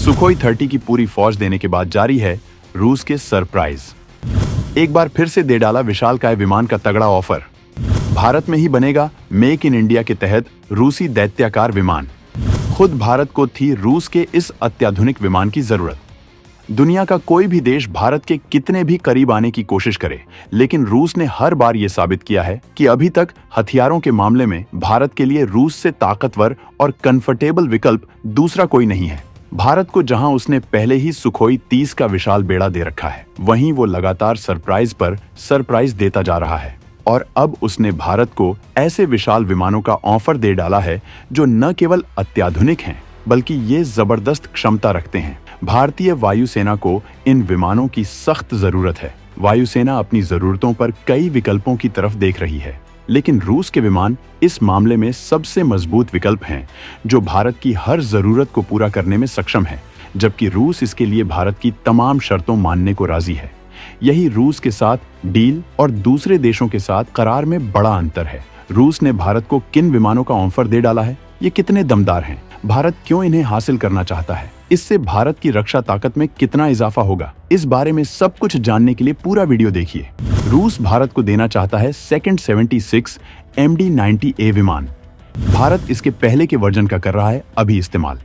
Sukhoi 30 की पूरी फौज देने के बाद जारी है रूस के सरप्राइज। एक बार फिर से दे डाला विशालकाय विमान का तगड़ा ऑफर। भारत में ही बनेगा मेक इन इंडिया के तहत रूसी दैत्याकार विमान। खुद भारत को थी रूस के इस अत्याधुनिक विमान की जरूरत। दुनिया का कोई भी देश भारत के कितने भी करीब आने की कोशिश करे, लेकिन रूस ने हर बार यह साबित किया है कि अभी तक हथियारों के मामले में भारत के लिए रूस से ताकतवर और कंफर्टेबल विकल्प दूसरा कोई नहीं है। भारत को जहां उसने पहले ही सुखोई 30 का विशाल बेड़ा दे रखा है, वहीं वो लगातार सरप्राइज पर सरप्राइज देता जा रहा है। और अब उसने भारत को ऐसे विशाल विमानों का ऑफर दे डाला है जो न केवल अत्याधुनिक हैं, बल्कि ये जबरदस्त क्षमता रखते हैं। भारतीय वायुसेना को इन विमानों की सख्त जरूरत है। वायुसेना अपनी जरूरतों पर कई विकल्पों की तरफ देख रही है, लेकिन रूस के विमान इस मामले में सबसे मजबूत विकल्प हैं, जो भारत की हर जरूरत को पूरा करने में सक्षम है, जबकि रूस इसके लिए भारत की तमाम शर्तों मानने को राजी है। यही रूस के साथ डील और दूसरे देशों के साथ करार में बड़ा अंतर है। रूस ने भारत को किन विमानों का ऑफर दे डाला है, ये कितने दमदार हैं, भारत क्यों इन्हें हासिल करना चाहता है, इससे भारत की रक्षा ताकत में कितना इजाफा होगा, इस बारे में सब कुछ जानने के लिए पूरा वीडियो देखिए। रूस भारत को देना चाहता है सेकंड 76 MD-90A विमान। भारत इसके पहले के वर्जन का कर रहा है अभी इस्तेमाल।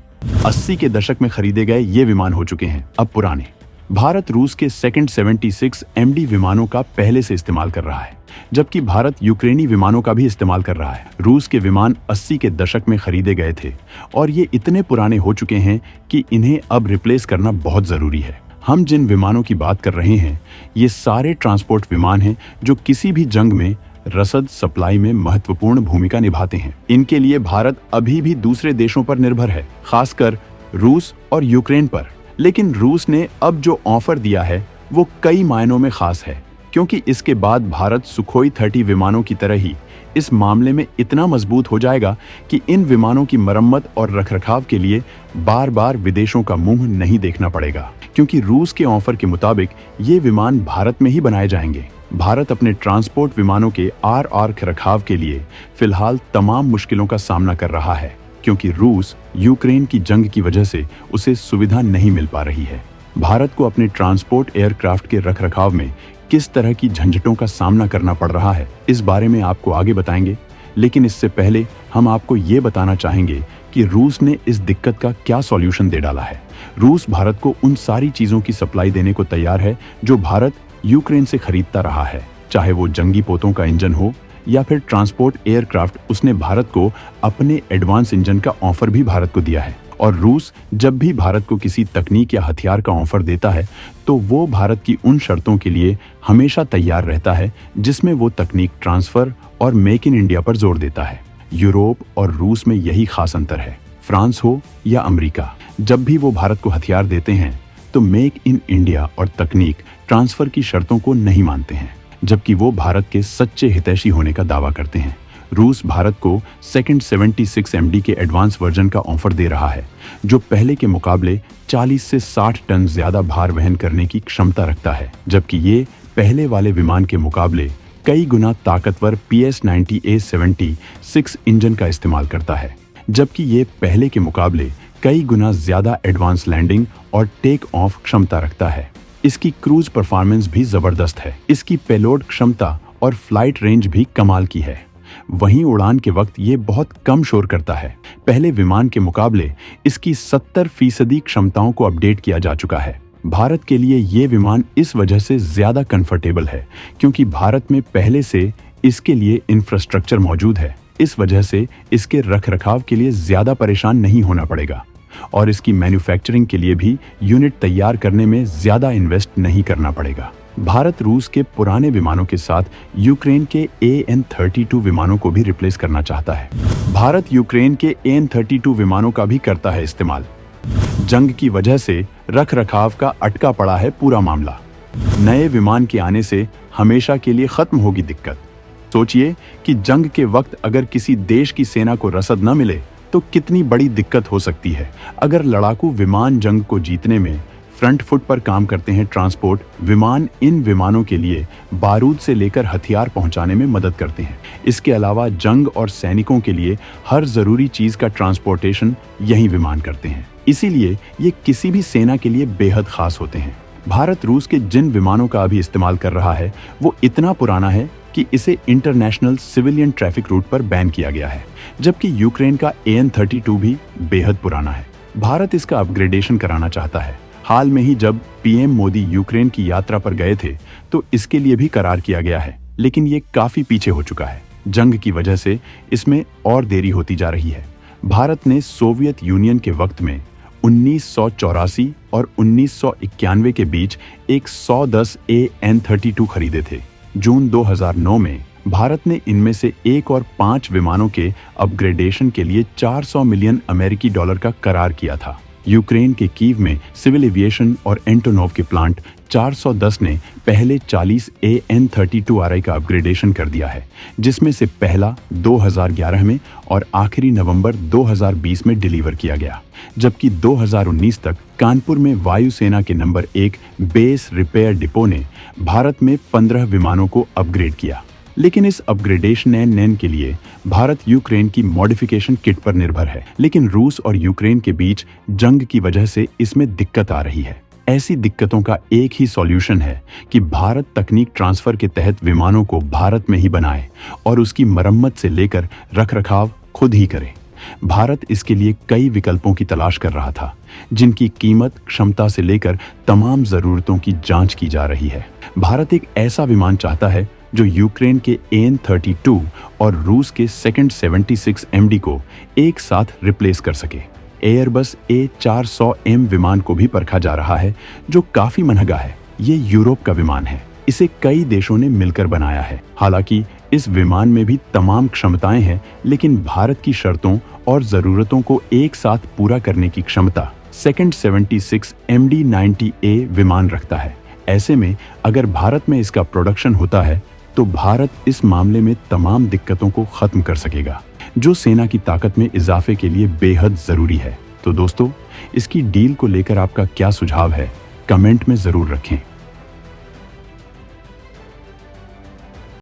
80 के दशक में खरीदे गए ये विमान हो चुके हैं अब पुराने। भारत रूस के सेकंड 76 MD विमानों का पहले से इस्तेमाल कर रहा है, जबकि भारत यूक्रेनी विमानों का भी इस्तेमाल कर रहा है। रूस के विमान 80 के दशक में खरीदे गए थे और ये इतने पुराने हो चुके हैं कि इन्हें अब रिप्लेस करना बहुत जरूरी है। हम जिन विमानों की बात कर रहे हैं, ये सारे ट्रांसपोर्ट विमान हैं जो किसी भी जंग में रसद सप्लाई में महत्वपूर्ण भूमिका निभाते हैं। इनके लिए भारत अभी भी दूसरे देशों पर निर्भर है, खासकर रूस और यूक्रेन पर। लेकिन रूस ने अब जो ऑफर दिया है वो कई मायनों में खास है, क्योंकि इसके बाद भारत सुखोई 30 विमानों की तरह ही इस मामले में इतना मजबूत हो जाएगा कि इन विमानों की मरम्मत और रखरखाव के लिए बार बार विदेशों का मुंह नहीं देखना पड़ेगा, क्योंकि रूस के ऑफर के मुताबिक ये विमान भारत में ही बनाए जाएंगे। भारत अपने ट्रांसपोर्ट विमानों के रखरखाव के लिए फिलहाल तमाम मुश्किलों का सामना कर रहा है, क्योंकि रूस यूक्रेन की जंग की वजह से उसे सुविधा नहीं मिल पा रही है। भारत को अपने ट्रांसपोर्ट एयरक्राफ्ट के रखरखाव में किस तरह की झंझटों का सामना करना पड़ रहा है, इस बारे में आपको आगे बताएंगे। लेकिन इससे पहले हम आपको ये बताना चाहेंगे कि रूस ने इस दिक्कत का क्या सॉल्यूशन दे डाला है। रूस भारत को उन सारी चीजों की सप्लाई देने को तैयार है जो भारत यूक्रेन से खरीदता रहा है, चाहे वो जंगी पोतों का इंजन हो या फिर ट्रांसपोर्ट एयरक्राफ्ट। उसने भारत को अपने एडवांस इंजन का ऑफर भी भारत को दिया है। और रूस जब भी भारत को किसी तकनीक या हथियार का ऑफर देता है, तो वो भारत की उन शर्तों के लिए हमेशा तैयार रहता है जिसमें वो तकनीक ट्रांसफर और मेक इन इंडिया पर जोर देता है। यूरोप और रूस में यही खास अंतर है। फ्रांस हो या अमेरिका, जब भी वो भारत को हथियार देते हैं तो मेक इन इंडिया और तकनीक ट्रांसफर की शर्तों को नहीं मानते हैं, जबकि वो भारत के सच्चे हितैषी होने का दावा करते हैं। रूस भारत को सेकंड 76 MD के एडवांस वर्जन का ऑफर दे रहा है, जो पहले के मुकाबले 40 से 60 टन ज्यादा भार वहन करने की क्षमता रखता है, जबकि ये पहले वाले विमान के मुकाबले कई गुना ताकतवर PS-90A-76 इंजन का इस्तेमाल करता है, जबकि ये पहले के मुकाबले कई गुना ज्यादा एडवांस लैंडिंग और टेक ऑफ क्षमता रखता है। इसकी क्रूज परफॉर्मेंस भी जबरदस्त है। इसकी पेलोड क्षमता और फ्लाइट रेंज भी कमाल की है। वहीं उड़ान के वक्त ये बहुत कम शोर करता है। पहले विमान के मुकाबले इसकी 70% क्षमताओं को अपडेट किया जा चुका है। भारत के लिए ये विमान इस वजह से ज्यादा कंफर्टेबल है, क्योंकि भारत में पहले से इसके लिए इंफ्रास्ट्रक्चर मौजूद है। इस वजह से इसके रखरखाव के लिए ज्यादा परेशान नहीं होना पड़ेगा और इसकी मैन्युफैक्चरिंग के लिए भी यूनिट तैयार करने में ज्यादा इन्वेस्ट नहीं करना पड़ेगा। भारत रूस के पुराने विमानों के साथ यूक्रेन के AN-32 विमानों को भी रिप्लेस करना चाहता है। भारत यूक्रेन के AN-32 विमानों का भी करता है इस्तेमाल। जंग की वजह से रखरखाव का अटका पड़ा है पूरा मामला। नए विमान के आने से हमेशा के लिए खत्म होगी दिक्कत। सोचिए कि जंग के वक्त अगर किसी देश की सेना को रसद न मिले तो कितनी बड़ी दिक्कत हो सकती है। अगर लड़ाकू विमान जंग को जीतने में फ्रंट फुट पर काम करते हैं ट्रांसपोर्ट विमान। इन विमानों के लिए बारूद से लेकर हथियार पहुंचाने में मदद करते हैं। इसके अलावा जंग और सैनिकों के लिए हर जरूरी चीज का ट्रांसपोर्टेशन यही विमान करते हैं। इसीलिए ये किसी भी सेना के लिए बेहद खास होते हैं। भारत रूस के जिन विमानों का अभी इस्तेमाल कर रहा है वो इतना पुराना है कि इसे इंटरनेशनल सिविलियन ट्रैफिक रूट पर बैन किया गया है, जबकि यूक्रेन का AN-32 भी बेहद पुराना है। भारत इसका अपग्रेडेशन कराना चाहता है। हाल में ही जब PM मोदी यूक्रेन की यात्रा पर गए थे तो इसके लिए भी करार किया गया है, लेकिन ये काफी पीछे हो चुका है। जंग की वजह से इसमें और देरी होती जा रही है। भारत ने सोवियत यूनियन के वक्त में 1984 और 1991 के बीच एक 110 AN-32 खरीदे थे। जून 2009 में भारत ने इनमें से 1 और 5 विमानों के अपग्रेडेशन के लिए $400 मिलियन अमेरिकी डॉलर का करार किया था। यूक्रेन के कीव में सिविल एविएशन और एंटोनोव के प्लांट 410 ने पहले 40 AN-32RI का अपग्रेडेशन कर दिया है, जिसमें से पहला 2011 में और आखिरी नवंबर 2020 में डिलीवर किया गया, जबकि 2019 तक कानपुर में वायुसेना के नंबर 1 बेस रिपेयर डिपो ने भारत में 15 विमानों को अपग्रेड किया। लेकिन इस अपग्रेडेशन के लिए भारत यूक्रेन की मॉडिफिकेशन किट पर निर्भर है, लेकिन रूस और यूक्रेन के बीच जंग की वजह से इसमें दिक्कत आ रही है। ऐसी दिक्कतों का एक ही सॉल्यूशन है कि भारत तकनीक ट्रांसफर के तहत विमानों को भारत में ही बनाए और उसकी मरम्मत से लेकर रखरखाव खुद ही करे। भारत इसके लिए कई विकल्पों की तलाश कर रहा था, जिनकी कीमत, क्षमता से लेकर तमाम जरूरतों की जांच की जा रही है। भारत एक ऐसा विमान चाहता है जो यूक्रेन के AN-32 और रूस के सेकंड 76 MD को एक साथ रिप्लेस कर सके। एयरबस A400M विमान को भी परखा जा रहा है, जो काफी महंगा है। ये यूरोप का विमान है। इसे कई देशों ने मिलकर बनाया है। हालांकि इस विमान में भी तमाम क्षमताएं हैं, लेकिन भारत की शर्तों और जरूरतों को एक साथ पूरा करने की क्षमता सेकंड 76 MD-90A विमान रखता है। ऐसे में अगर भारत में इसका प्रोडक्शन होता है तो भारत इस मामले में तमाम दिक्कतों को खत्म कर सकेगा, जो सेना की ताकत में इजाफे के लिए बेहद जरूरी है। तो दोस्तों, इसकी डील को लेकर आपका क्या सुझाव है, कमेंट में जरूर रखें।